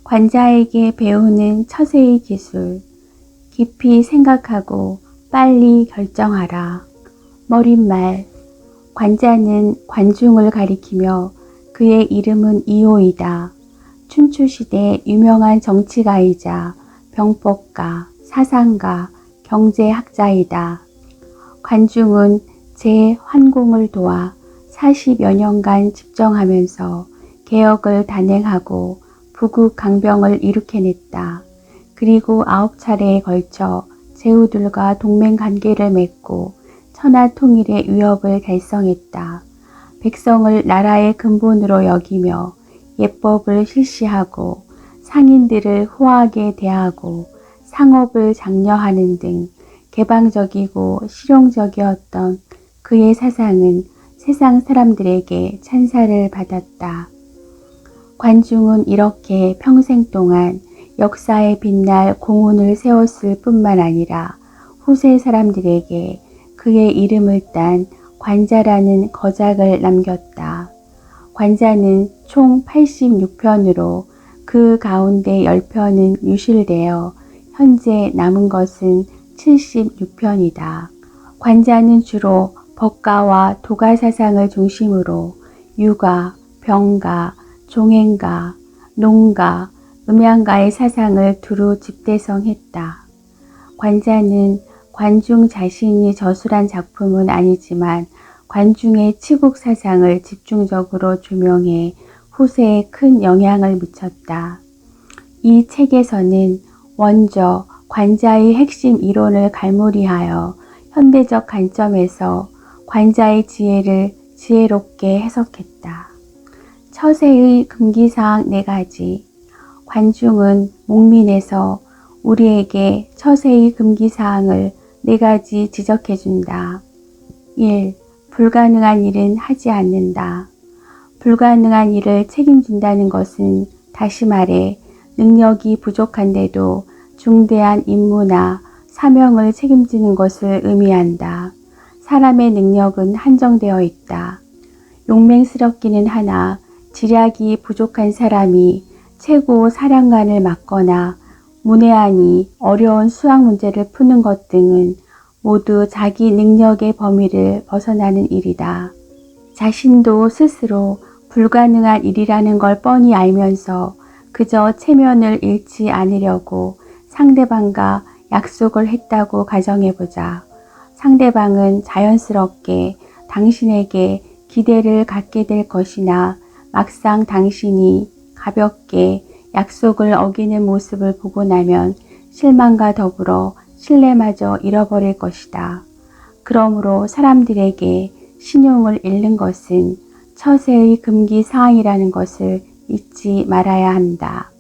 관자에게 배우는 처세의 기술. 깊이 생각하고 빨리 결정하라. 머릿말. 관자는 관중을 가리키며 그의 이름은 이호이다. 춘추시대 유명한 정치가이자 병법가, 사상가, 경제학자이다. 관중은 제桓공을 도와 40여 년간 집정하면서 개혁을 단행하고 부국 강병을 일으켜냈다. 그리고 9차례에 걸쳐 제후들과 동맹관계를 맺고 천하통일의 위협을 달성했다. 백성을 나라의 근본으로 여기며 예법을 실시하고 상인들을 호하게 대하고 상업을 장려하는 등 개방적이고 실용적이었던 그의 사상은 세상 사람들에게 찬사를 받았다. 관중은 이렇게 평생 동안 역사에 빛날 공훈을 세웠을 뿐만 아니라 후세 사람들에게 그의 이름을 딴 관자라는 거작을 남겼다. 관자는 총 86편으로 그 가운데 10편은 유실되어 현재 남은 것은 76편이다. 관자는 주로 법가와 도가 사상을 중심으로 유가, 병가, 종행가, 농가, 음양가의 사상을 두루 집대성했다. 관자는 관중 자신이 저술한 작품은 아니지만 관중의 치국 사상을 집중적으로 조명해 후세에 큰 영향을 미쳤다. 이 책에서는 먼저 관자의 핵심 이론을 갈무리하여 현대적 관점에서 관자의 지혜를 지혜롭게 해석했다. 처세의 금기사항 4가지. 관중은 목민에서 우리에게 처세의 금기사항을 4가지 지적해준다. 1. 불가능한 일은 하지 않는다. 불가능한 일을 책임진다는 것은 다시 말해 능력이 부족한데도 중대한 임무나 사명을 책임지는 것을 의미한다. 사람의 능력은 한정되어 있다. 용맹스럽기는 하나 지략이 부족한 사람이 최고 사령관을 맡거나 문외한이 어려운 수학 문제를 푸는 것 등은 모두 자기 능력의 범위를 벗어나는 일이다. 자신도 스스로 불가능한 일이라는 걸 뻔히 알면서 그저 체면을 잃지 않으려고 상대방과 약속을 했다고 가정해보자. 상대방은 자연스럽게 당신에게 기대를 갖게 될 것이나 막상 당신이 가볍게 약속을 어기는 모습을 보고 나면 실망과 더불어 신뢰마저 잃어버릴 것이다. 그러므로 사람들에게 신용을 잃는 것은 처세의 금기사항이라는 것을 잊지 말아야 한다.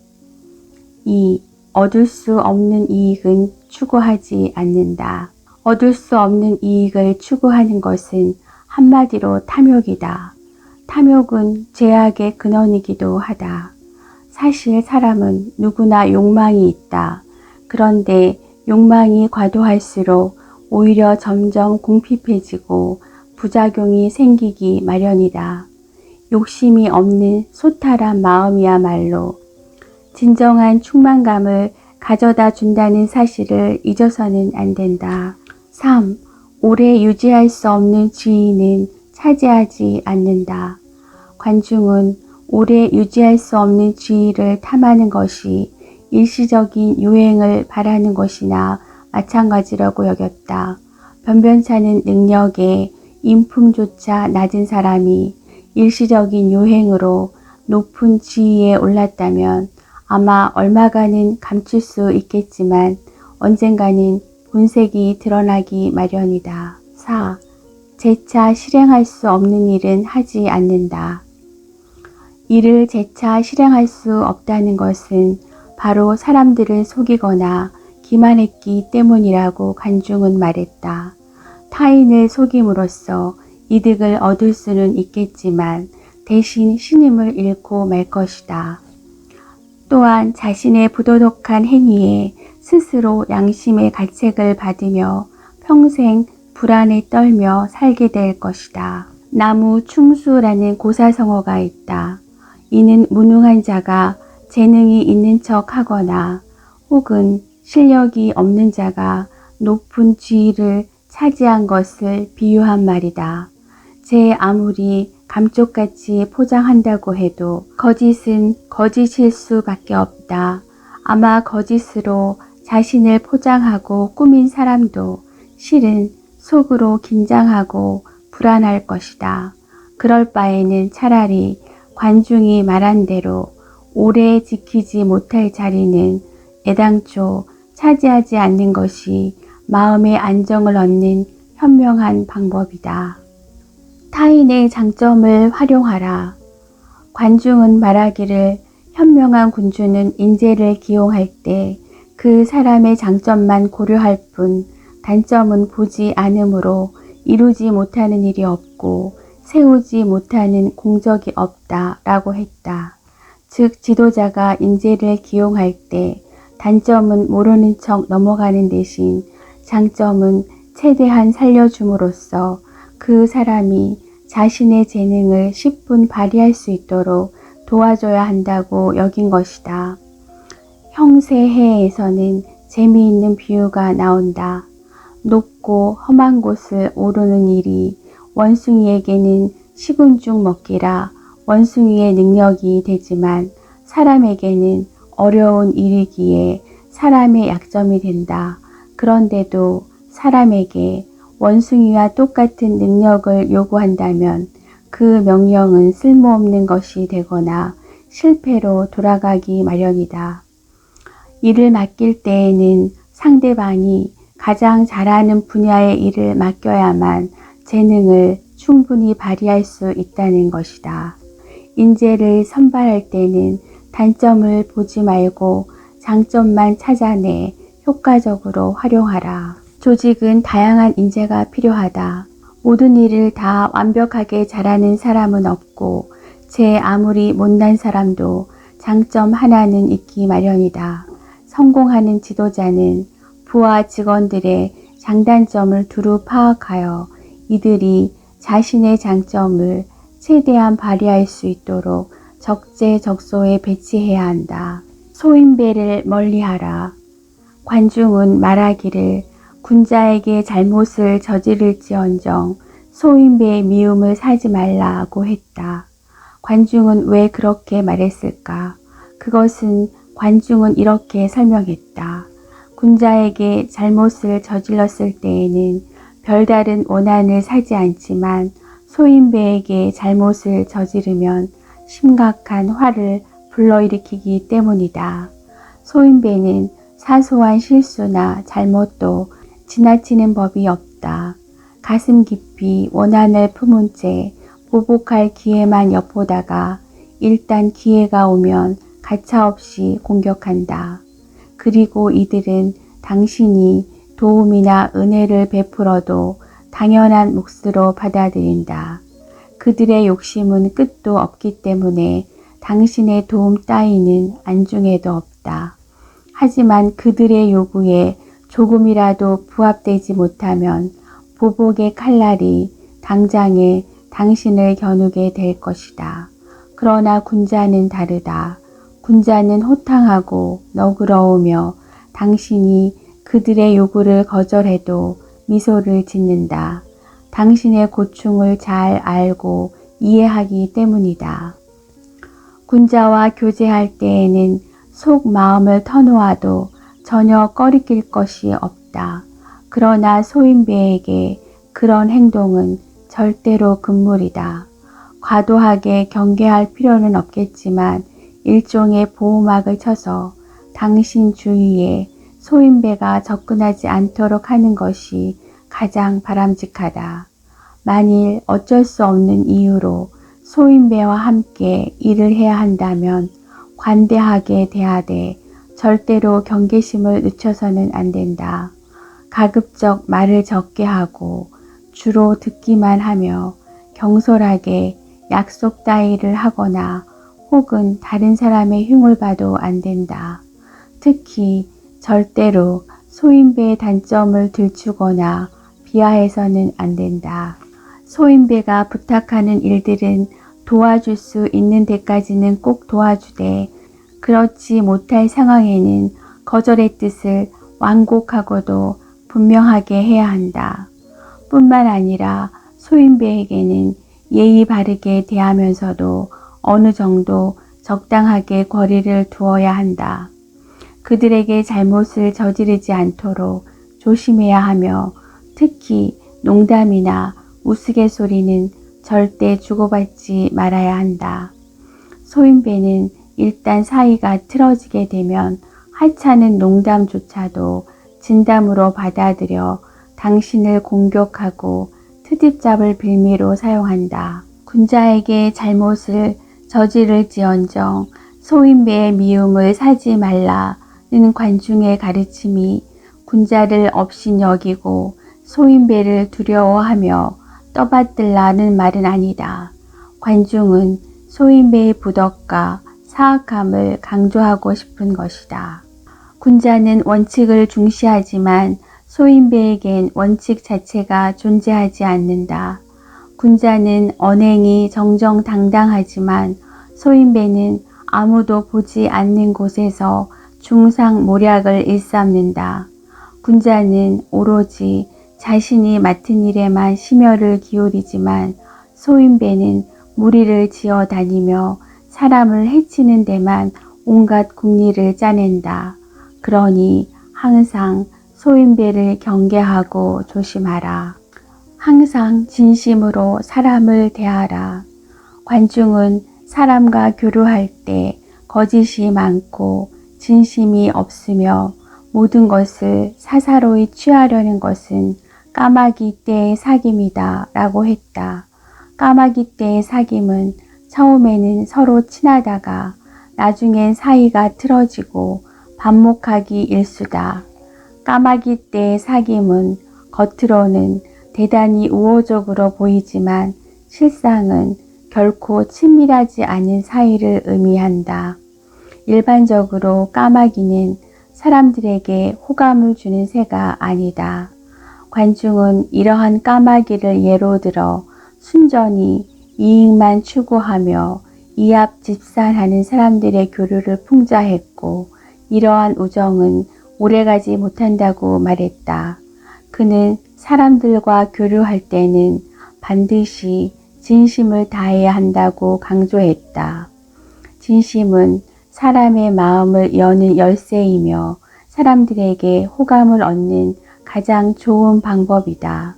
2. 얻을 수 없는 이익은 추구하지 않는다. 얻을 수 없는 이익을 추구하는 것은 한마디로 탐욕이다. 탐욕은 죄악의 근원이기도 하다. 사실 사람은 누구나 욕망이 있다. 그런데 욕망이 과도할수록 오히려 점점 궁핍해지고 부작용이 생기기 마련이다. 욕심이 없는 소탈한 마음이야말로 진정한 충만감을 가져다 준다는 사실을 잊어서는 안 된다. 3. 오래 유지할 수 없는 지위는 차지하지 않는다. 관중은 오래 유지할 수 없는 지위를 탐하는 것이 일시적인 유행을 바라는 것이나 마찬가지라고 여겼다. 변변찮은 능력에 인품조차 낮은 사람이 일시적인 유행으로 높은 지위에 올랐다면 아마 얼마간은 감출 수 있겠지만 언젠가는 본색이 드러나기 마련이다. 4. 재차 실행할 수 없는 일은 하지 않는다. 일을 재차 실행할 수 없다는 것은 바로 사람들을 속이거나 기만했기 때문이라고 관중은 말했다. 타인을 속임으로써 이득을 얻을 수는 있겠지만 대신 신임을 잃고 말 것이다. 또한 자신의 부도덕한 행위에 스스로 양심의 가책을 받으며 평생 불안에 떨며 살게 될 것이다. 나무 충수라는 고사성어가 있다. 이는 무능한 자가 재능이 있는 척 하거나 혹은 실력이 없는 자가 높은 지위를 차지한 것을 비유한 말이다. 제 아무리 감쪽같이 포장한다고 해도 거짓은 거짓일 수밖에 없다. 아마 거짓으로 자신을 포장하고 꾸민 사람도 실은 속으로 긴장하고 불안할 것이다. 그럴 바에는 차라리 관중이 말한 대로 오래 지키지 못할 자리는 애당초 차지하지 않는 것이 마음의 안정을 얻는 현명한 방법이다. 타인의 장점을 활용하라. 관중은 말하기를 현명한 군주는 인재를 기용할 때 그 사람의 장점만 고려할 뿐 단점은 보지 않으므로 이루지 못하는 일이 없고 세우지 못하는 공적이 없다 라고 했다. 즉 지도자가 인재를 기용할 때 단점은 모르는 척 넘어가는 대신 장점은 최대한 살려줌으로써 그 사람이 자신의 재능을 10분 발휘할 수 있도록 도와줘야 한다고 여긴 것이다. 형세해에서는 재미있는 비유가 나온다. 높고 험한 곳을 오르는 일이 원숭이에게는 식은 죽 먹기라 원숭이의 능력이 되지만 사람에게는 어려운 일이기에 사람의 약점이 된다. 그런데도 사람에게 원숭이와 똑같은 능력을 요구한다면 그 명령은 쓸모없는 것이 되거나 실패로 돌아가기 마련이다. 일을 맡길 때에는 상대방이 가장 잘하는 분야의 일을 맡겨야만 재능을 충분히 발휘할 수 있다는 것이다. 인재를 선발할 때는 단점을 보지 말고 장점만 찾아내 효과적으로 활용하라. 조직은 다양한 인재가 필요하다. 모든 일을 다 완벽하게 잘하는 사람은 없고 제 아무리 못난 사람도 장점 하나는 있기 마련이다. 성공하는 지도자는 부하 직원들의 장단점을 두루 파악하여 이들이 자신의 장점을 최대한 발휘할 수 있도록 적재적소에 배치해야 한다. 소인배를 멀리하라. 관중은 말하기를 군자에게 잘못을 저지를지언정 소인배의 미움을 사지 말라고 했다. 관중은 왜 그렇게 말했을까? 그것은 관중은 이렇게 설명했다. 군자에게 잘못을 저질렀을 때에는 별다른 원한을 사지 않지만 소인배에게 잘못을 저지르면 심각한 화를 불러일으키기 때문이다. 소인배는 사소한 실수나 잘못도 지나치는 법이 없다. 가슴 깊이 원한을 품은 채 보복할 기회만 엿보다가 일단 기회가 오면 가차없이 공격한다. 그리고 이들은 당신이 도움이나 은혜를 베풀어도 당연한 몫으로 받아들인다. 그들의 욕심은 끝도 없기 때문에 당신의 도움 따위는 안중에도 없다. 하지만 그들의 요구에 조금이라도 부합되지 못하면 보복의 칼날이 당장에 당신을 겨누게 될 것이다. 그러나 군자는 다르다. 군자는 호탕하고 너그러우며 당신이 그들의 요구를 거절해도 미소를 짓는다. 당신의 고충을 잘 알고 이해하기 때문이다. 군자와 교제할 때에는 속 마음을 터놓아도 전혀 꺼리낄 것이 없다. 그러나 소인배에게 그런 행동은 절대로 금물이다. 과도하게 경계할 필요는 없겠지만 일종의 보호막을 쳐서 당신 주위에 소인배가 접근하지 않도록 하는 것이 가장 바람직하다. 만일 어쩔 수 없는 이유로 소인배와 함께 일을 해야 한다면 관대하게 대하되 절대로 경계심을 늦춰서는 안 된다. 가급적 말을 적게 하고 주로 듣기만 하며 경솔하게 약속 따위를 하거나 혹은 다른 사람의 흉을 봐도 안 된다. 특히 절대로 소인배의 단점을 들추거나 비하해서는 안 된다. 소인배가 부탁하는 일들은 도와줄 수 있는 데까지는 꼭 도와주되 그렇지 못할 상황에는 거절의 뜻을 완곡하고도 분명하게 해야 한다. 뿐만 아니라 소인배에게는 예의 바르게 대하면서도 어느 정도 적당하게 거리를 두어야 한다. 그들에게 잘못을 저지르지 않도록 조심해야 하며 특히 농담이나 우스갯소리는 절대 주고받지 말아야 한다. 소인배는 일단 사이가 틀어지게 되면 하찮은 농담조차도 진담으로 받아들여 당신을 공격하고 트집잡을 빌미로 사용한다. 군자에게 잘못을 저지를지언정 소인배의 미움을 사지 말라는 관중의 가르침이 군자를 업신여기고 소인배를 두려워하며 떠받들라는 말은 아니다. 관중은 소인배의 부덕과 사악함을 강조하고 싶은 것이다. 군자는 원칙을 중시하지만 소인배에겐 원칙 자체가 존재하지 않는다. 군자는 언행이 정정당당하지만 소인배는 아무도 보지 않는 곳에서 중상모략을 일삼는다. 군자는 오로지 자신이 맡은 일에만 심혈을 기울이지만 소인배는 무리를 지어 다니며 사람을 해치는 데만 온갖 궁리를 짜낸다. 그러니 항상 소인배를 경계하고 조심하라. 항상 진심으로 사람을 대하라. 관중은 사람과 교류할 때 거짓이 많고 진심이 없으며 모든 것을 사사로이 취하려는 것은 까마귀 떼의 사귐이다 라고 했다. 까마귀 떼의 사귐은 처음에는 서로 친하다가 나중엔 사이가 틀어지고 반목하기 일수다. 까마귀 떼의 사귐은 겉으로는 대단히 우호적으로 보이지만 실상은 결코 친밀하지 않은 사이를 의미한다. 일반적으로 까마귀는 사람들에게 호감을 주는 새가 아니다. 관중은 이러한 까마귀를 예로 들어 순전히 이익만 추구하며 이합집산하는 사람들의 교류를 풍자했고 이러한 우정은 오래가지 못한다고 말했다. 그는 사람들과 교류할 때는 반드시 진심을 다해야 한다고 강조했다. 진심은 사람의 마음을 여는 열쇠이며 사람들에게 호감을 얻는 가장 좋은 방법이다.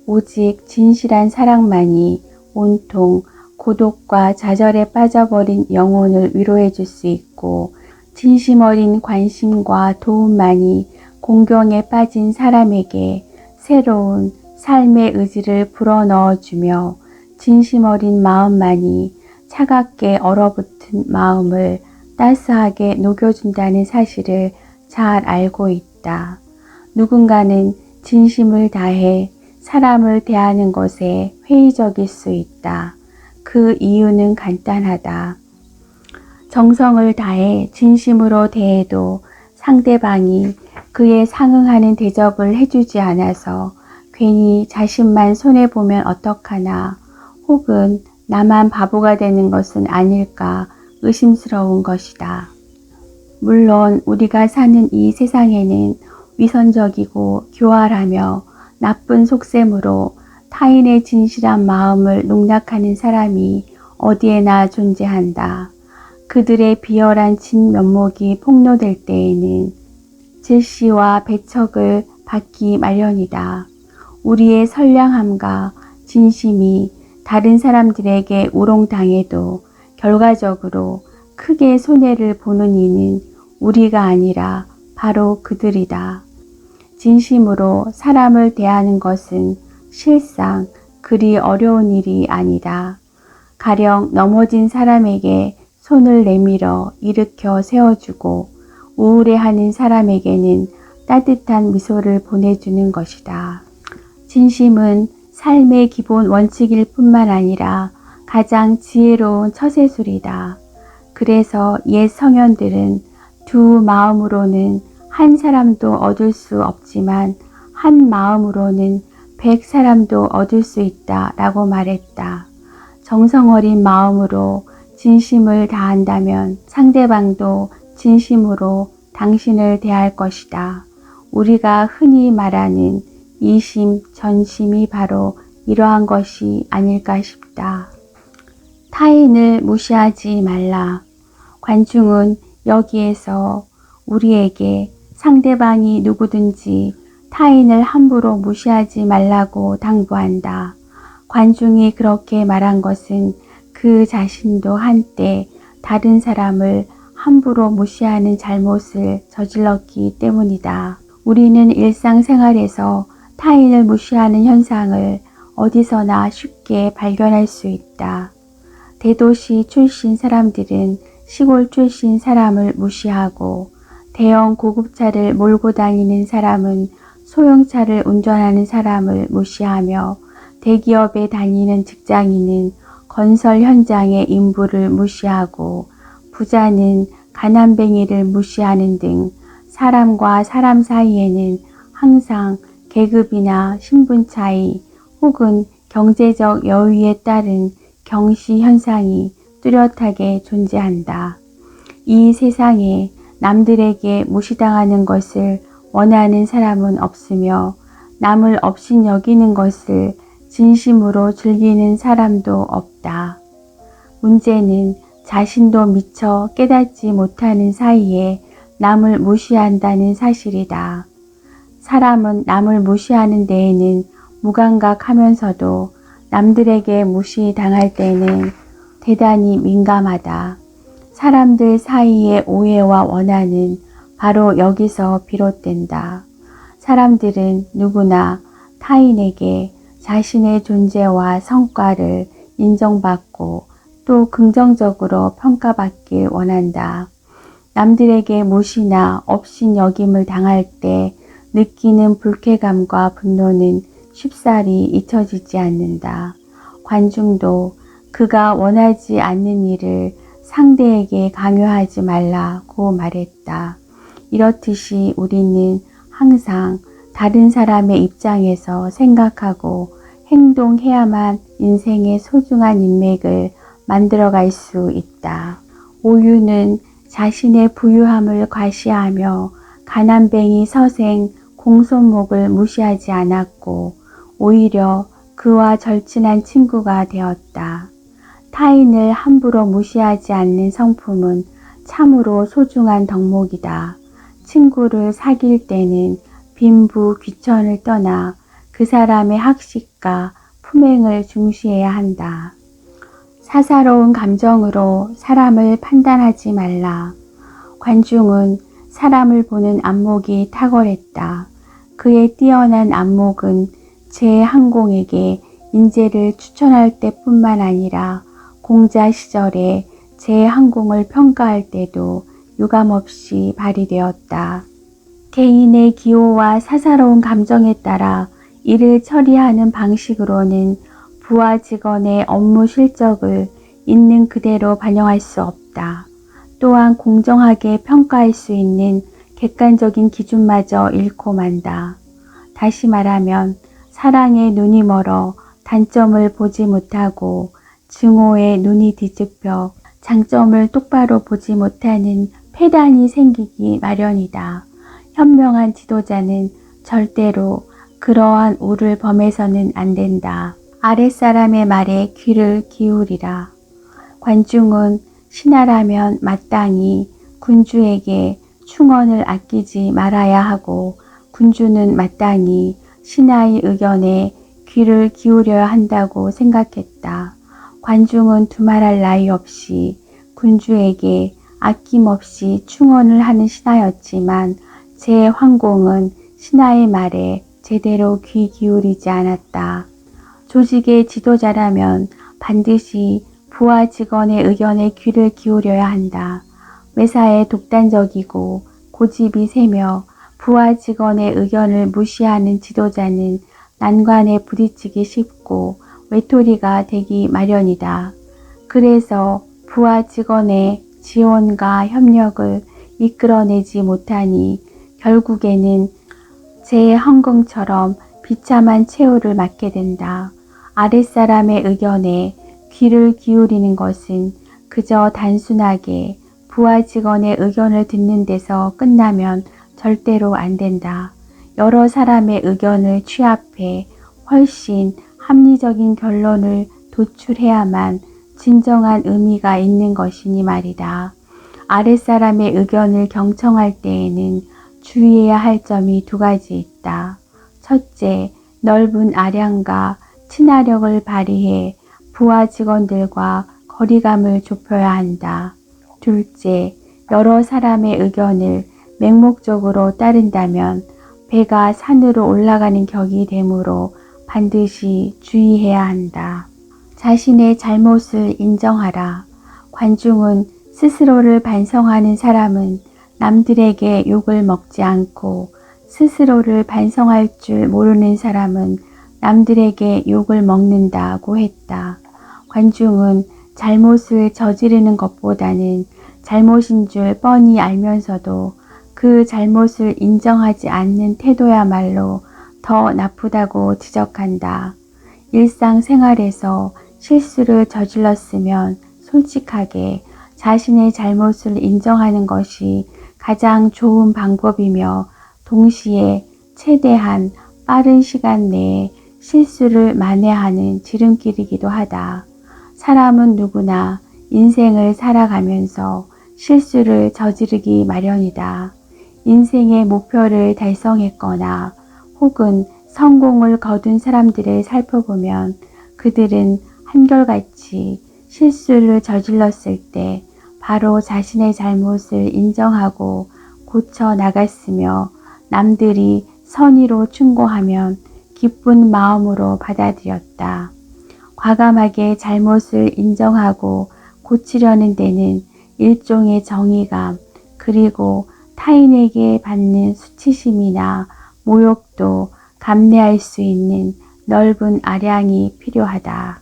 오직 진실한 사랑만이 온통 고독과 좌절에 빠져버린 영혼을 위로해 줄 수 있고 진심 어린 관심과 도움만이 공경에 빠진 사람에게 새로운 삶의 의지를 불어넣어 주며 진심 어린 마음만이 차갑게 얼어붙은 마음을 따스하게 녹여준다는 사실을 잘 알고 있다. 누군가는 진심을 다해 사람을 대하는 것에 회의적일 수 있다. 그 이유는 간단하다. 정성을 다해 진심으로 대해도 상대방이 그에 상응하는 대접을 해주지 않아서 괜히 자신만 손해보면 어떡하나 혹은 나만 바보가 되는 것은 아닐까 의심스러운 것이다. 물론 우리가 사는 이 세상에는 위선적이고 교활하며 나쁜 속셈으로 타인의 진실한 마음을 농락하는 사람이 어디에나 존재한다. 그들의 비열한 진면목이 폭로될 때에는 질시와 배척을 받기 마련이다. 우리의 선량함과 진심이 다른 사람들에게 우롱당해도 결과적으로 크게 손해를 보는 이는 우리가 아니라 바로 그들이다. 진심으로 사람을 대하는 것은 실상 그리 어려운 일이 아니다. 가령 넘어진 사람에게 손을 내밀어 일으켜 세워주고 우울해하는 사람에게는 따뜻한 미소를 보내주는 것이다. 진심은 삶의 기본 원칙일 뿐만 아니라 가장 지혜로운 처세술이다. 그래서 옛 성현들은 두 마음으로는 한 사람도 얻을 수 없지만 한 마음으로는 100사람도 얻을 수 있다 라고 말했다. 정성 어린 마음으로 진심을 다한다면 상대방도 진심으로 당신을 대할 것이다. 우리가 흔히 말하는 이심, 전심이 바로 이러한 것이 아닐까 싶다. 타인을 무시하지 말라. 관중은 여기에서 우리에게 상대방이 누구든지 타인을 함부로 무시하지 말라고 당부한다. 관중이 그렇게 말한 것은 그 자신도 한때 다른 사람을 함부로 무시하는 잘못을 저질렀기 때문이다. 우리는 일상생활에서 타인을 무시하는 현상을 어디서나 쉽게 발견할 수 있다. 대도시 출신 사람들은 시골 출신 사람을 무시하고, 대형 고급차를 몰고 다니는 사람은 소형차를 운전하는 사람을 무시하며, 대기업에 다니는 직장인은 건설 현장의 인부를 무시하고, 부자는 가난뱅이를 무시하는 등 사람과 사람 사이에는 항상 계급이나 신분 차이 혹은 경제적 여유에 따른 경시 현상이 뚜렷하게 존재한다. 이 세상에 남들에게 무시당하는 것을 원하는 사람은 없으며, 남을 업신여기는 것을 진심으로 즐기는 사람도 없다. 문제는 자신도 미처 깨닫지 못하는 사이에 남을 무시한다는 사실이다. 사람은 남을 무시하는 데에는 무감각하면서도 남들에게 무시당할 때는 대단히 민감하다. 사람들 사이의 오해와 원한은 바로 여기서 비롯된다. 사람들은 누구나 타인에게 자신의 존재와 성과를 인정받고 또 긍정적으로 평가받길 원한다. 남들에게 무시나 업신여김을 당할 때 느끼는 불쾌감과 분노는 쉽사리 잊혀지지 않는다. 관중도 그가 원하지 않는 일을 상대에게 강요하지 말라고 말했다. 이렇듯이 우리는 항상 다른 사람의 입장에서 생각하고 행동해야만 인생의 소중한 인맥을 만들어갈 수 있다. 오유는 자신의 부유함을 과시하며 가난뱅이 서생 공손목을 무시하지 않았고, 오히려 그와 절친한 친구가 되었다. 타인을 함부로 무시하지 않는 성품은 참으로 소중한 덕목이다. 친구를 사귈 때는 빈부 귀천을 떠나 그 사람의 학식과 품행을 중시해야 한다. 사사로운 감정으로 사람을 판단하지 말라. 관중은 사람을 보는 안목이 탁월했다. 그의 뛰어난 안목은 제항공에게 인재를 추천할 때뿐만 아니라 공자 시절에 제항공을 평가할 때도 유감없이 발휘되었다. 개인의 기호와 사사로운 감정에 따라 일을 처리하는 방식으로는 부하 직원의 업무 실적을 있는 그대로 반영할 수 없다. 또한 공정하게 평가할 수 있는 객관적인 기준마저 잃고 만다. 다시 말하면 사랑에 눈이 멀어 단점을 보지 못하고 증오에 눈이 뒤집혀 장점을 똑바로 보지 못하는 폐단이 생기기 마련이다. 현명한 지도자는 절대로 그러한 우를 범해서는 안 된다. 아랫사람의 말에 귀를 기울이라. 관중은 신하라면 마땅히 군주에게 충언을 아끼지 말아야 하고, 군주는 마땅히 신하의 의견에 귀를 기울여야 한다고 생각했다. 관중은 두말할 나위 없이 군주에게 아낌없이 충언을 하는 신하였지만, 제황공은 신하의 말에 제대로 귀 기울이지 않았다. 조직의 지도자라면 반드시 부하 직원의 의견에 귀를 기울여야 한다. 매사에 독단적이고 고집이 세며 부하 직원의 의견을 무시하는 지도자는 난관에 부딪히기 쉽고 외톨이가 되기 마련이다. 그래서 부하 직원의 지원과 협력을 이끌어내지 못하니 결국에는 제항공처럼 비참한 최후를 맞게 된다. 아랫사람의 의견에 귀를 기울이는 것은 그저 단순하게 부하 직원의 의견을 듣는 데서 끝나면 절대로 안 된다. 여러 사람의 의견을 취합해 훨씬 합리적인 결론을 도출해야만 진정한 의미가 있는 것이니 말이다. 아랫사람의 의견을 경청할 때에는 주의해야 할 점이 두 가지 있다. 첫째, 넓은 아량과 친화력을 발휘해 부하 직원들과 거리감을 좁혀야 한다. 둘째, 여러 사람의 의견을 맹목적으로 따른다면 배가 산으로 올라가는 격이 되므로 반드시 주의해야 한다. 자신의 잘못을 인정하라. 관중은 스스로를 반성하는 사람은 남들에게 욕을 먹지 않고 스스로를 반성할 줄 모르는 사람은 남들에게 욕을 먹는다고 했다. 관중은 잘못을 저지르는 것보다는 잘못인 줄 뻔히 알면서도 그 잘못을 인정하지 않는 태도야말로 더 나쁘다고 지적한다. 일상생활에서 실수를 저질렀으면 솔직하게 자신의 잘못을 인정하는 것이 가장 좋은 방법이며 동시에 최대한 빠른 시간 내에 실수를 만회하는 지름길이기도 하다. 사람은 누구나 인생을 살아가면서 실수를 저지르기 마련이다. 인생의 목표를 달성했거나 혹은 성공을 거둔 사람들을 살펴보면 그들은 한결같이 실수를 저질렀을 때 바로 자신의 잘못을 인정하고 고쳐 나갔으며 남들이 선의로 충고하면 기쁜 마음으로 받아들였다. 과감하게 잘못을 인정하고 고치려는 데는 일종의 정의감 그리고 타인에게 받는 수치심이나 모욕도 감내할 수 있는 넓은 아량이 필요하다.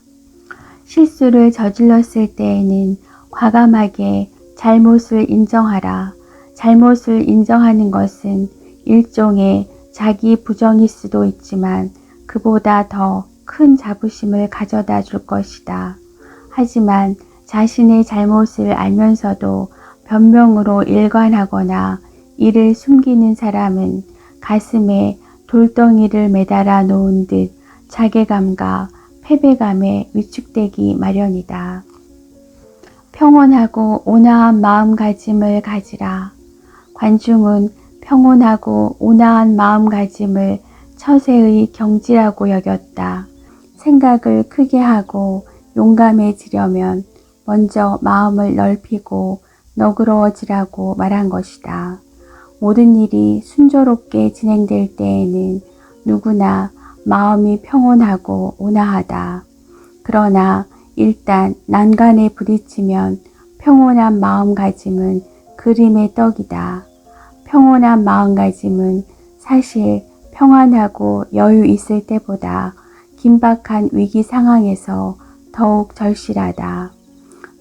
실수를 저질렀을 때에는 과감하게 잘못을 인정하라. 잘못을 인정하는 것은 일종의 자기 부정일 수도 있지만 그보다 더 큰 자부심을 가져다 줄 것이다. 하지만 자신의 잘못을 알면서도 변명으로 일관하거나 이를 숨기는 사람은 가슴에 돌덩이를 매달아 놓은 듯 자괴감과 패배감에 위축되기 마련이다. 평온하고 온화한 마음가짐을 가지라. 관중은 평온하고 온화한 마음가짐을 처세의 경지라고 여겼다. 생각을 크게 하고 용감해지려면 먼저 마음을 넓히고 너그러워지라고 말한 것이다. 모든 일이 순조롭게 진행될 때에는 누구나 마음이 평온하고 온화하다. 그러나 일단 난간에 부딪히면 평온한 마음가짐은 그림의 떡이다. 평온한 마음가짐은 사실 평안하고 여유 있을 때보다 긴박한 위기 상황에서 더욱 절실하다.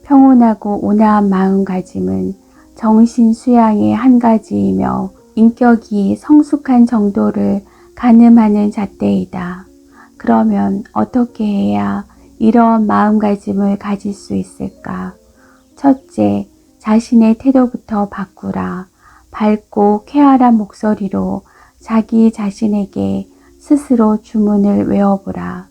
평온하고 온화한 마음가짐은 정신 수양의 한 가지이며 인격이 성숙한 정도를 가늠하는 잣대이다. 그러면 어떻게 해야 이러한 마음가짐을 가질 수 있을까? 첫째, 자신의 태도부터 바꾸라. 밝고 쾌활한 목소리로 자기 자신에게 스스로 주문을 외워보라.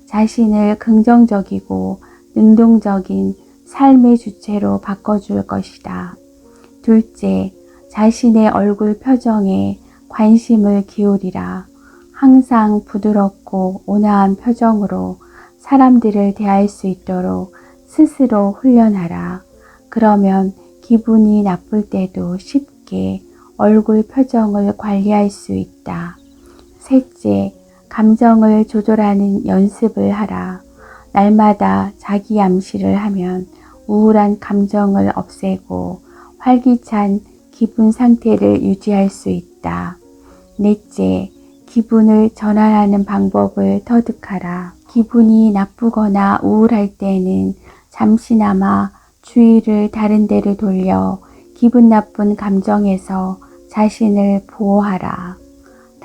자신을 긍정적이고 능동적인 삶의 주체로 바꿔줄 것이다. 둘째, 자신의 얼굴 표정에 관심을 기울이라. 항상 부드럽고 온화한 표정으로 사람들을 대할 수 있도록 스스로 훈련하라. 그러면 기분이 나쁠 때도 쉽게 얼굴 표정을 관리할 수 있다. 셋째, 감정을 조절하는 연습을 하라. 날마다 자기 암시를 하면 우울한 감정을 없애고 활기찬 기분 상태를 유지할 수 있다. 넷째, 기분을 전환하는 방법을 터득하라. 기분이 나쁘거나 우울할 때는 잠시나마 주의를 다른 데로 돌려 기분 나쁜 감정에서 자신을 보호하라.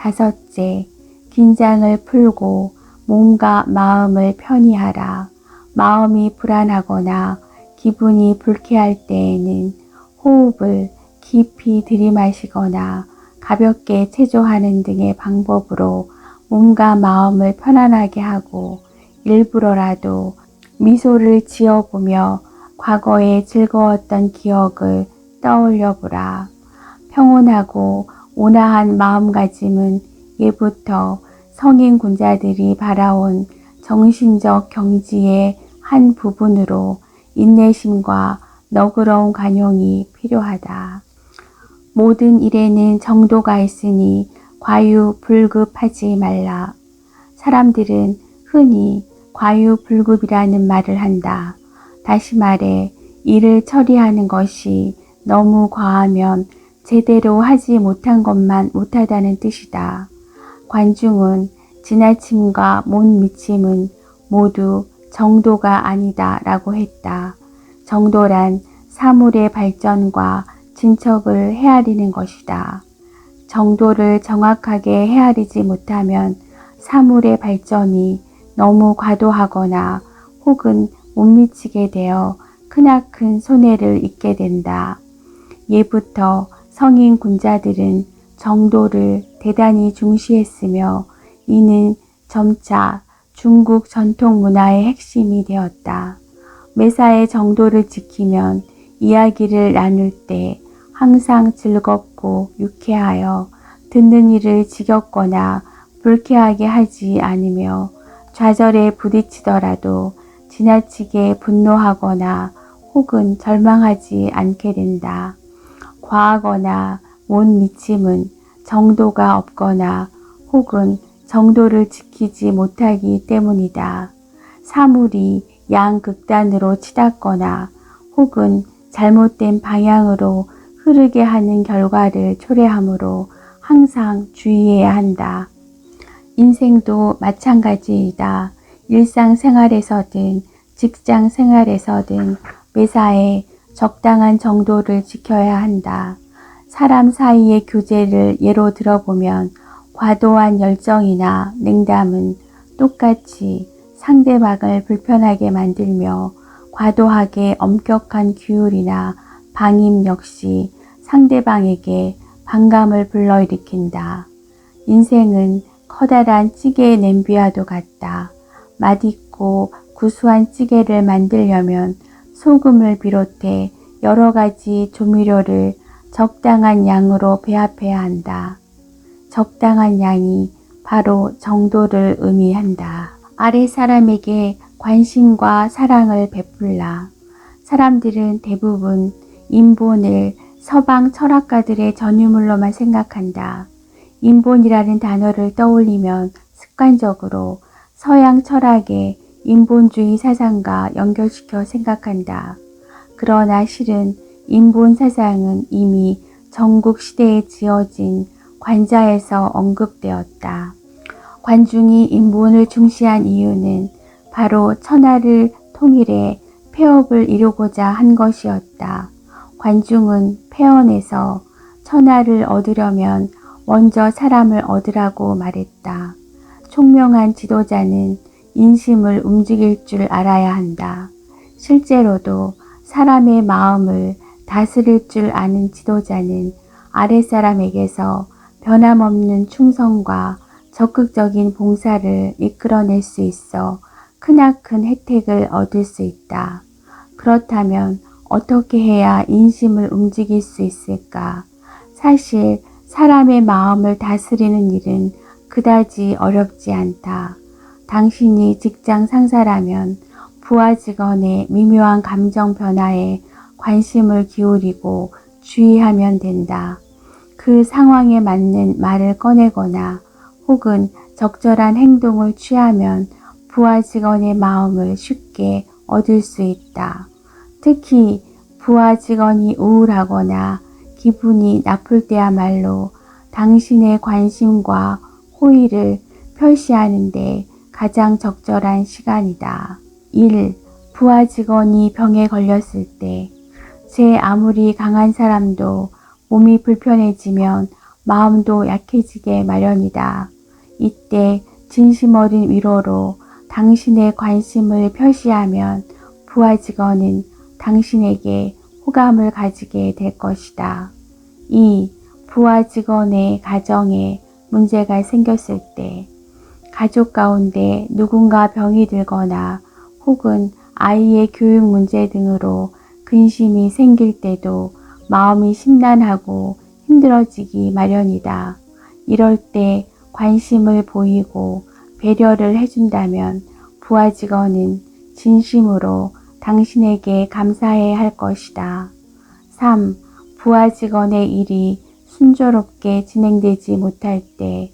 다섯째, 긴장을 풀고 몸과 마음을 편히 하라. 마음이 불안하거나 기분이 불쾌할 때에는 호흡을 깊이 들이마시거나 가볍게 체조하는 등의 방법으로 몸과 마음을 편안하게 하고 일부러라도 미소를 지어보며 과거의 즐거웠던 기억을 떠올려 보라. 평온하고 온화한 마음가짐은 예부터 성인 군자들이 바라온 정신적 경지의 한 부분으로 인내심과 너그러운 관용이 필요하다. 모든 일에는 정도가 있으니 과유불급하지 말라. 사람들은 흔히 과유불급이라는 말을 한다. 다시 말해 일을 처리하는 것이 너무 과하면 제대로 하지 못한 것만 못하다는 뜻이다. 관중은 지나침과 못 미침은 모두 정도가 아니다 라고 했다. 정도란 사물의 발전과 진척을 헤아리는 것이다. 정도를 정확하게 헤아리지 못하면 사물의 발전이 너무 과도하거나 혹은 못 미치게 되어 크나큰 손해를 입게 된다. 예부터 성인 군자들은 정도를 대단히 중시했으며 이는 점차 중국 전통 문화의 핵심이 되었다. 매사에 정도를 지키면 이야기를 나눌 때 항상 즐겁고 유쾌하여 듣는 이를 지겹거나 불쾌하게 하지 않으며 좌절에 부딪히더라도 지나치게 분노하거나 혹은 절망하지 않게 된다. 과하거나 못 미침은 정도가 없거나 혹은 정도를 지키지 못하기 때문이다. 사물이 양극단으로 치닫거나 혹은 잘못된 방향으로 흐르게 하는 결과를 초래하므로 항상 주의해야 한다. 인생도 마찬가지이다. 일상생활에서든 직장생활에서든 매사에 적당한 정도를 지켜야 한다. 사람 사이의 교제를 예로 들어보면 과도한 열정이나 냉담은 똑같이 상대방을 불편하게 만들며 과도하게 엄격한 규율이나 방임 역시 상대방에게 반감을 불러일으킨다. 인생은 커다란 찌개의 냄비와도 같다. 맛있고 구수한 찌개를 만들려면 소금을 비롯해 여러 가지 조미료를 적당한 양으로 배합해야 한다. 적당한 양이 바로 정도를 의미한다. 아래 사람에게 관심과 사랑을 베풀라. 사람들은 대부분 인본을 서방 철학가들의 전유물로만 생각한다. 인본이라는 단어를 떠올리면 습관적으로 서양 철학의 인본주의 사상과 연결시켜 생각한다. 그러나 실은 인본 사상은 이미 전국시대에 지어진 관자에서 언급되었다. 관중이 인본을 중시한 이유는 바로 천하를 통일해 폐업을 이루고자 한 것이었다. 관중은 폐언에서 천하를 얻으려면 먼저 사람을 얻으라고 말했다. 총명한 지도자는 인심을 움직일 줄 알아야 한다. 실제로도 사람의 마음을 다스릴 줄 아는 지도자는 아랫사람에게서 변함없는 충성과 적극적인 봉사를 이끌어낼 수 있어 크나큰 혜택을 얻을 수 있다. 그렇다면 어떻게 해야 인심을 움직일 수 있을까? 사실 사람의 마음을 다스리는 일은 그다지 어렵지 않다. 당신이 직장 상사라면 부하 직원의 미묘한 감정 변화에 관심을 기울이고 주의하면 된다. 그 상황에 맞는 말을 꺼내거나 혹은 적절한 행동을 취하면 부하 직원의 마음을 쉽게 얻을 수 있다. 특히 부하 직원이 우울하거나 기분이 나쁠 때야말로 당신의 관심과 호의를 표시하는데 가장 적절한 시간이다. 1. 부하 직원이 병에 걸렸을 때, 제 아무리 강한 사람도 몸이 불편해지면 마음도 약해지게 마련이다. 이때 진심 어린 위로로 당신의 관심을 표시하면 부하 직원은 당신에게 호감을 가지게 될 것이다. 2. 부하 직원의 가정에 문제가 생겼을 때, 가족 가운데 누군가 병이 들거나 혹은 아이의 교육 문제 등으로 근심이 생길 때도 마음이 심란하고 힘들어지기 마련이다. 이럴 때 관심을 보이고 배려를 해준다면 부하 직원은 진심으로 당신에게 감사해 할 것이다. 3. 부하 직원의 일이 순조롭게 진행되지 못할 때,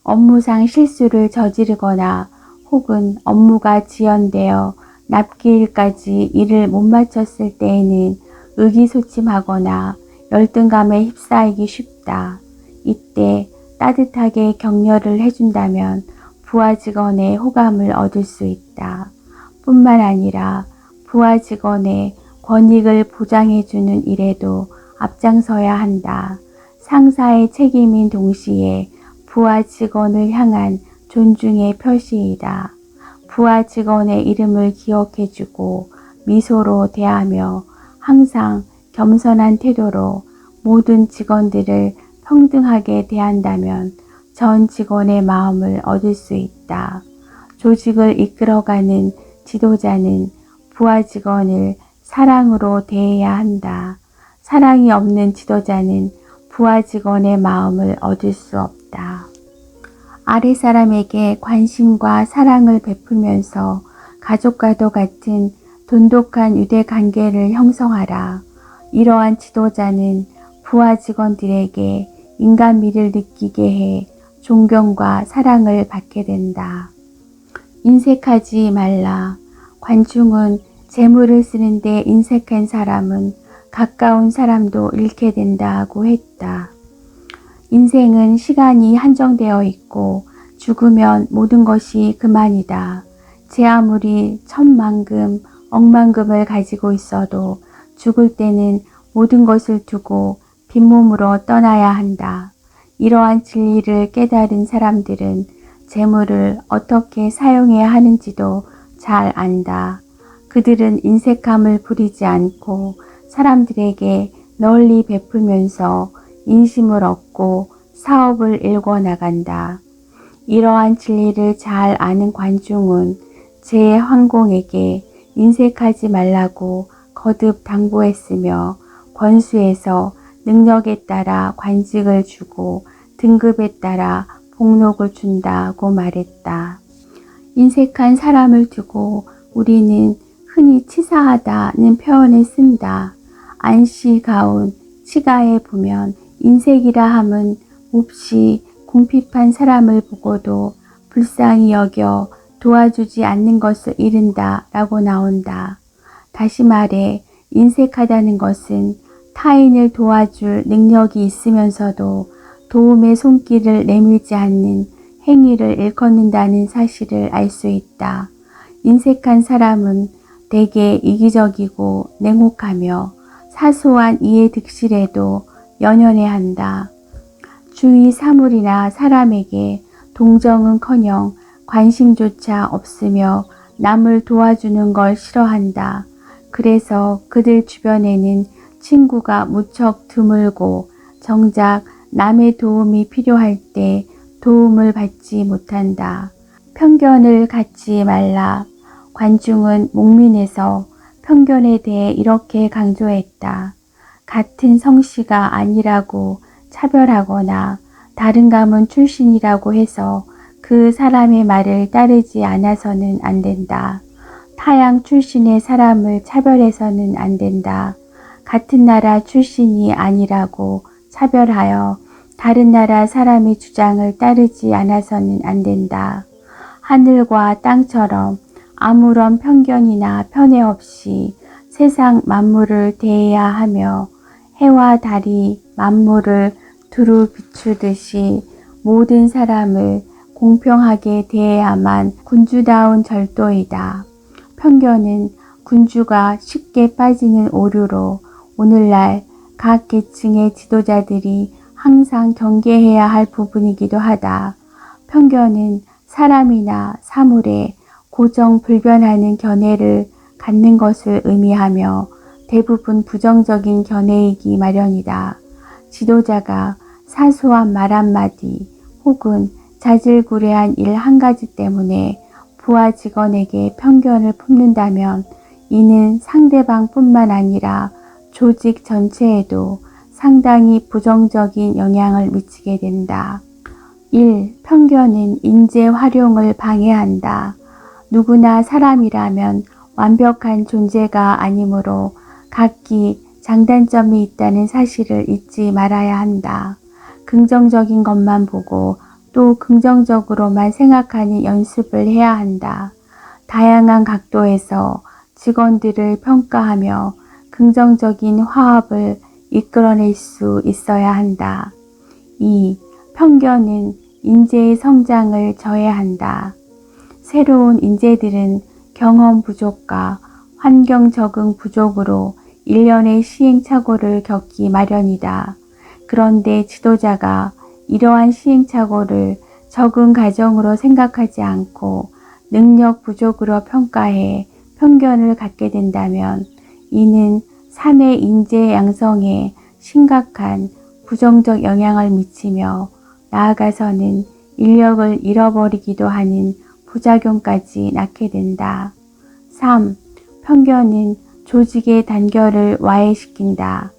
업무상 실수를 저지르거나 혹은 업무가 지연되어 납기일까지 일을 못 마쳤을 때에는 의기소침하거나 열등감에 휩싸이기 쉽다. 이때 따뜻하게 격려를 해준다면 부하 직원의 호감을 얻을 수 있다. 뿐만 아니라 부하 직원의 권익을 보장해주는 일에도 앞장서야 한다. 상사의 책임인 동시에 부하 직원을 향한 존중의 표시이다. 부하 직원의 이름을 기억해주고 미소로 대하며 항상 겸손한 태도로 모든 직원들을 평등하게 대한다면 전 직원의 마음을 얻을 수 있다. 조직을 이끌어가는 지도자는 부하 직원을 사랑으로 대해야 한다. 사랑이 없는 지도자는 부하 직원의 마음을 얻을 수 없다. 아래 사람에게 관심과 사랑을 베풀면서 가족과도 같은 돈독한 유대관계를 형성하라. 이러한 지도자는 부하 직원들에게 인간미를 느끼게 해 존경과 사랑을 받게 된다. 인색하지 말라. 관중은 재물을 쓰는데 인색한 사람은 가까운 사람도 잃게 된다고 했다. 인생은 시간이 한정되어 있고 죽으면 모든 것이 그만이다. 제 아무리 천만금, 억만금을 가지고 있어도 죽을 때는 모든 것을 두고 빈몸으로 떠나야 한다. 이러한 진리를 깨달은 사람들은 재물을 어떻게 사용해야 하는지도 잘 안다. 그들은 인색함을 부리지 않고 사람들에게 널리 베풀면서 인심을 얻고 사업을 일궈나간다. 이러한 진리를 잘 아는 관중은 제 황공에게 인색하지 말라고 거듭 당부했으며 권수에서 능력에 따라 관직을 주고 등급에 따라 복록을 준다고 말했다. 인색한 사람을 두고 우리는 흔히 치사하다는 표현을 쓴다. 안시가운 치가에 보면 인색이라 함은 몹시 궁핍한 사람을 보고도 불쌍히 여겨 도와주지 않는 것을 이른다 라고 나온다. 다시 말해 인색하다는 것은 타인을 도와줄 능력이 있으면서도 도움의 손길을 내밀지 않는 행위를 일컫는다는 사실을 알 수 있다. 인색한 사람은 대개 이기적이고 냉혹하며 사소한 이해 득실에도 연연해한다. 주위 사물이나 사람에게 동정은커녕 관심조차 없으며 남을 도와주는 걸 싫어한다. 그래서 그들 주변에는 친구가 무척 드물고 정작 남의 도움이 필요할 때 도움을 받지 못한다. 편견을 갖지 말라. 관중은 목민에서 편견에 대해 이렇게 강조했다. 같은 성씨가 아니라고 차별하거나 다른 가문 출신이라고 해서 그 사람의 말을 따르지 않아서는 안 된다. 타양 출신의 사람을 차별해서는 안 된다. 같은 나라 출신이 아니라고 차별하여 다른 나라 사람의 주장을 따르지 않아서는 안 된다. 하늘과 땅처럼 아무런 편견이나 편애 없이 세상 만물을 대해야 하며 해와 달이 만물을 두루 비추듯이 모든 사람을 공평하게 대해야만 군주다운 절도이다. 편견은 군주가 쉽게 빠지는 오류로 오늘날 각 계층의 지도자들이 항상 경계해야 할 부분이기도 하다. 편견은 사람이나 사물에 고정 불변하는 견해를 갖는 것을 의미하며 대부분 부정적인 견해이기 마련이다. 지도자가 사소한 말 한마디 혹은 자질구레한 일 한 가지 때문에 부하 직원에게 편견을 품는다면 이는 상대방뿐만 아니라 조직 전체에도 상당히 부정적인 영향을 미치게 된다. 1. 편견은 인재 활용을 방해한다. 누구나 사람이라면 완벽한 존재가 아니므로 각기 장단점이 있다는 사실을 잊지 말아야 한다. 긍정적인 것만 보고 또 긍정적으로만 생각하는 연습을 해야 한다. 다양한 각도에서 직원들을 평가하며 긍정적인 화합을 이끌어낼 수 있어야 한다. 2. 편견은 인재의 성장을 저해한다. 새로운 인재들은 경험 부족과 환경 적응 부족으로 일련의 시행착오를 겪기 마련이다. 그런데 지도자가 이러한 시행착오를 적응 과정으로 생각하지 않고 능력 부족으로 평가해 편견을 갖게 된다면 이는 사내 인재 양성에 심각한 부정적 영향을 미치며 나아가서는 인력을 잃어버리기도 하는 부작용까지 낳게 된다. 3. 편견은 조직의 단결을 와해시킨다.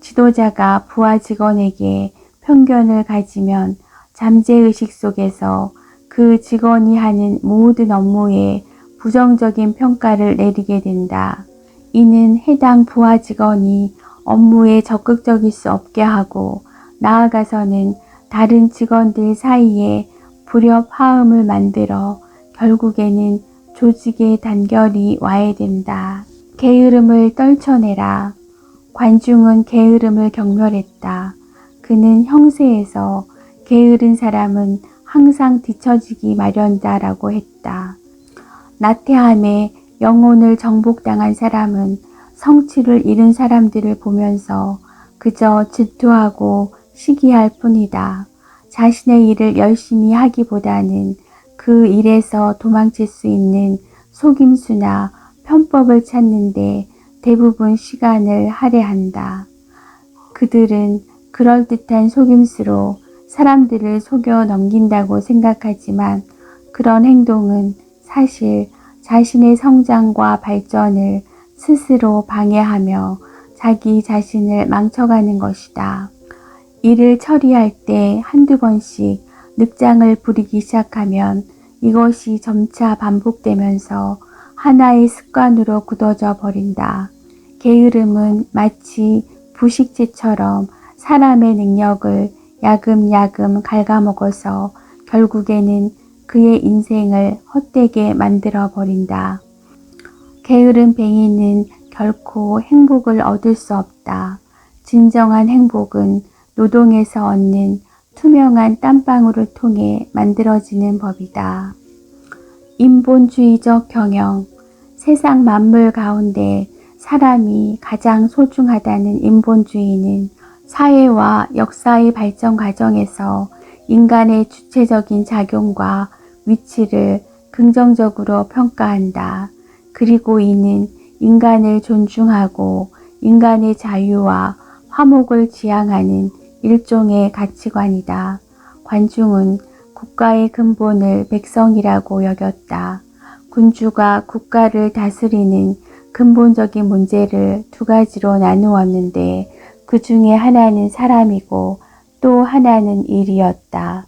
지도자가 부하 직원에게 편견을 가지면 잠재의식 속에서 그 직원이 하는 모든 업무에 부정적인 평가를 내리게 된다. 이는 해당 부하 직원이 업무에 적극적일 수 없게 하고 나아가서는 다른 직원들 사이에 불협화음을 만들어 결국에는 조직의 단결이 와해된다. 게으름을 떨쳐내라. 관중은 게으름을 경멸했다. 그는 형세에서 게으른 사람은 항상 뒤처지기 마련이다라고 했다. 나태함에 영혼을 정복당한 사람은 성취를 잃은 사람들을 보면서 그저 질투하고 시기할 뿐이다. 자신의 일을 열심히 하기보다는 그 일에서 도망칠 수 있는 속임수나 편법을 찾는데 대부분 시간을 할애한다. 그들은 그럴듯한 속임수로 사람들을 속여 넘긴다고 생각하지만 그런 행동은 사실 자신의 성장과 발전을 스스로 방해하며 자기 자신을 망쳐가는 것이다. 일을 처리할 때 한두 번씩 늑장을 부리기 시작하면 이것이 점차 반복되면서 하나의 습관으로 굳어져 버린다. 게으름은 마치 부식제처럼 사람의 능력을 야금야금 갉아먹어서 결국에는 그의 인생을 헛되게 만들어 버린다. 게으른 뱅이는 결코 행복을 얻을 수 없다. 진정한 행복은 노동에서 얻는 투명한 땀방울을 통해 만들어지는 법이다. 인본주의적 경영. 세상 만물 가운데 사람이 가장 소중하다는 인본주의는 사회와 역사의 발전 과정에서 인간의 주체적인 작용과 위치를 긍정적으로 평가한다. 그리고 이는 인간을 존중하고 인간의 자유와 화목을 지향하는 일종의 가치관이다. 관중은 국가의 근본을 백성이라고 여겼다. 군주가 국가를 다스리는 근본적인 문제를 두 가지로 나누었는데 그 중에 하나는 사람이고 또 하나는 일이었다.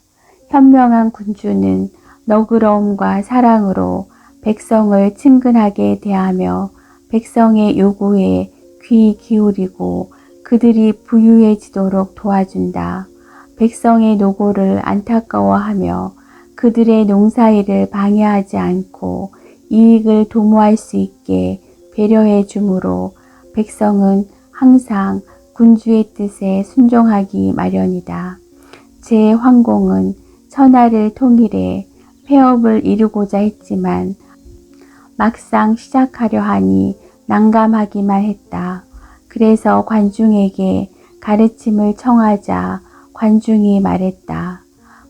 현명한 군주는 너그러움과 사랑으로 백성을 친근하게 대하며 백성의 요구에 귀 기울이고 그들이 부유해지도록 도와준다. 백성의 노고를 안타까워하며 그들의 농사일을 방해하지 않고 이익을 도모할 수 있게 배려해 주므로 백성은 항상 군주의 뜻에 순종하기 마련이다. 제 황공은 천하를 통일해 폐업을 이루고자 했지만 막상 시작하려 하니 난감하기만 했다. 그래서 관중에게 가르침을 청하자 관중이 말했다.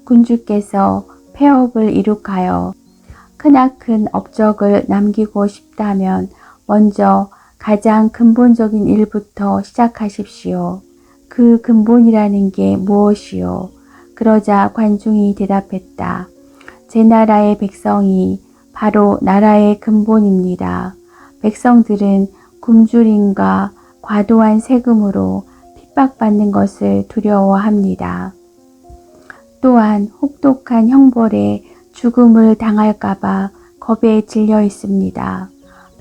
군주께서 폐업을 이룩하여 크나큰 업적을 남기고 싶다면 먼저 가장 근본적인 일부터 시작하십시오. 그 근본이라는 게 무엇이요? 그러자 관중이 대답했다. 제 나라의 백성이 바로 나라의 근본입니다. 백성들은 굶주림과 과도한 세금으로 핍박받는 것을 두려워합니다. 또한 혹독한 형벌에 죽음을 당할까봐 겁에 질려 있습니다.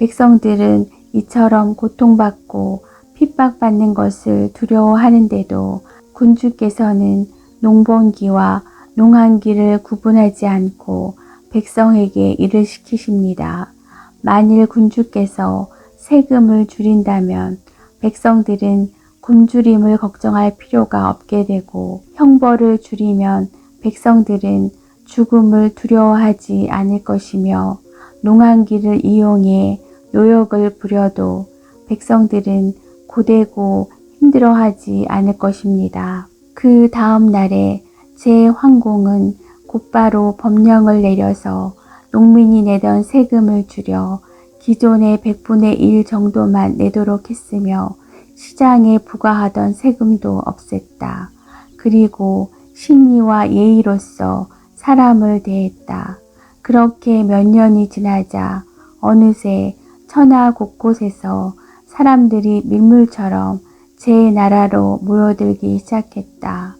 백성들은 이처럼 고통받고 핍박받는 것을 두려워하는데도 군주께서는 농번기와 농한기를 구분하지 않고 백성에게 일을 시키십니다. 만일 군주께서 세금을 줄인다면 백성들은 굶주림을 걱정할 필요가 없게 되고, 형벌을 줄이면 백성들은 죽음을 두려워하지 않을 것이며, 농한기를 이용해 노역을 부려도 백성들은 고되고 힘들어하지 않을 것입니다. 그 다음 날에 제 황공은 곧바로 법령을 내려서 농민이 내던 세금을 줄여 기존의 100분의 1 정도만 내도록 했으며, 시장에 부과하던 세금도 없앴다. 그리고 신의와 예의로서 사람을 대했다. 그렇게 몇 년이 지나자 어느새 천하 곳곳에서 사람들이 밀물처럼 제 나라로 모여들기 시작했다.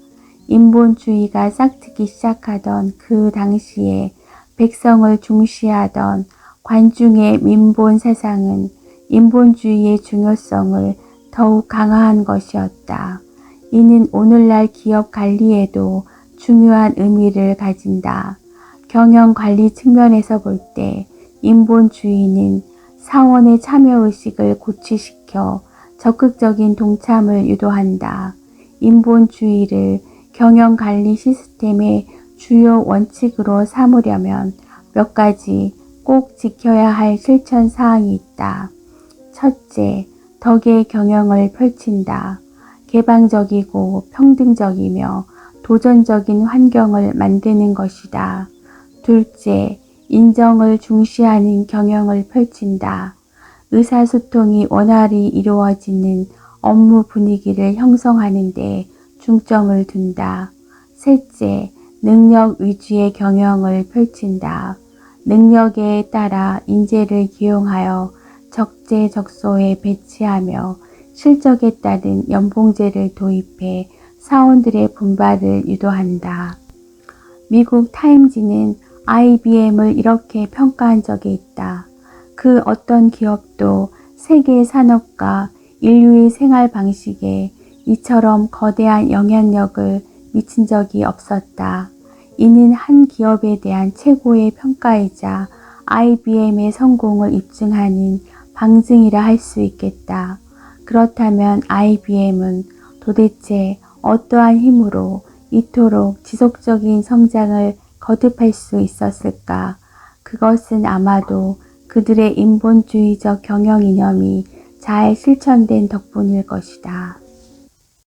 인본주의가 싹트기 시작하던 그 당시에 백성을 중시하던 관중의 민본 사상은 인본주의의 중요성을 더욱 강화한 것이었다. 이는 오늘날 기업 관리에도 중요한 의미를 가진다. 경영 관리 측면에서 볼 때 인본주의는 사원의 참여의식을 고취시켜 적극적인 동참을 유도한다. 인본주의를 경영 관리 시스템의 주요 원칙으로 삼으려면 몇 가지 꼭 지켜야 할 실천 사항이 있다. 첫째, 덕의 경영을 펼친다. 개방적이고 평등적이며 도전적인 환경을 만드는 것이다. 둘째, 인정을 중시하는 경영을 펼친다. 의사소통이 원활히 이루어지는 업무 분위기를 형성하는 데 중점을 둔다. 셋째, 능력 위주의 경영을 펼친다. 능력에 따라 인재를 기용하여 적재적소에 배치하며 실적에 따른 연봉제를 도입해 사원들의 분발을 유도한다. 미국 타임지는 IBM을 이렇게 평가한 적이 있다. 그 어떤 기업도 세계 산업과 인류의 생활 방식에 이처럼 거대한 영향력을 미친 적이 없었다. 이는 한 기업에 대한 최고의 평가이자 IBM의 성공을 입증하는 방증이라 할 수 있겠다. 그렇다면 IBM은 도대체 어떠한 힘으로 이토록 지속적인 성장을 거듭할 수 있었을까? 그것은 아마도 그들의 인본주의적 경영 이념이 잘 실천된 덕분일 것이다.